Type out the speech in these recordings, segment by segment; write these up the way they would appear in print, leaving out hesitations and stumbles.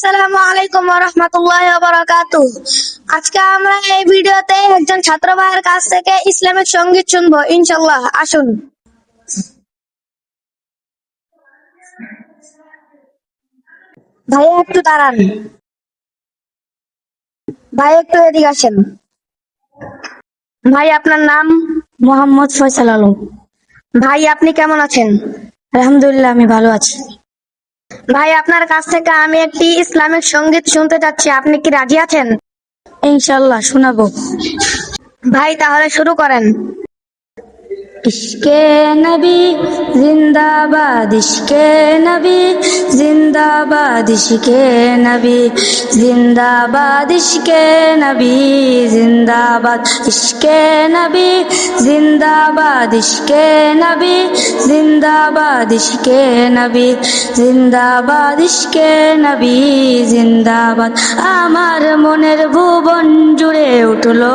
আসসালামু আলাইকুম ওয়া রাহমাতুল্লাহি ওয়া বারাকাতুহু। আজকে আমরা এই ভিডিওতে একজন ছাত্র ভাইয়ের কাছ থেকে ইসলামিক সঙ্গীত শুনবো ইনশাআল্লাহ। আসুন ভাইয়া, একটু দাঁড়ান। ভাই একটু এদিকে আসেন। ভাই, আপনার নাম? মোহাম্মদ ফয়সাল আলম। ভাই, আপনি কেমন আছেন? আলহামদুলিল্লাহ, আমি ভালো আছি। ভাই, আপনার কাছ থেকে আমি একটি ইসলামিক সঙ্গীত শুনতে চাচ্ছি, আপনি কি রাজি আছেন? ইনশাল্লাহ শোনাবো। ভাই, তাহলে শুরু করেন। ইশকে নবী জিন্দাবাদ, ইশকে নবী জিন্দাবাদ, ইশকে নবী জিন্দাবাদ, ইশকে নবী জিন্দাবাদ, ইশকে নবী জিন্দাবাদ, ইশকে নবী জিন্দাবাদ, ইশকে নবী জিন্দাবাদ, ইশকে নবী জিন্দাবাদ। আমার মনের ভুবন জুড়ে উঠলো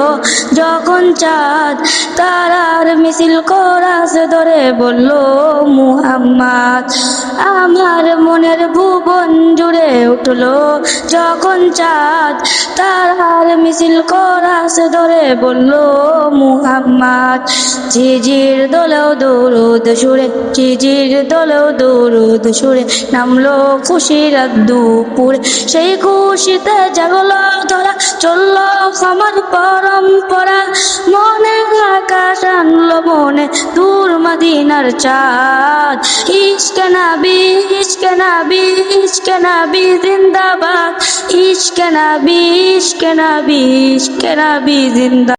যখন চাঁদ, তারার মিছিল কোরাস ধরে বলল মুহাম্মদ। আমার মনের ভুবন জুড়ে উঠলো যখন চাঁদ, তারার মিছিল কোরাস ধরে বলল মুহাম্মদ। ঝিঝির দোলেও দরুদ সুরে, ঝিঝির দোলেও দরুদ সুরে নামলো খুশির দুপুরে। সেই খুশিতে জাগলো ধরা, চললো আমার পরম্পরা। মনে আকাশ আনলো মনে দূর মদিনার চাঁদ। ইশকে নবী, ইশকে নবী, ইশকে নবী জিন্দাবাদ, ইশকে নবী, ইশকে নবী, ইশকে নবী জিন্দাবাদ।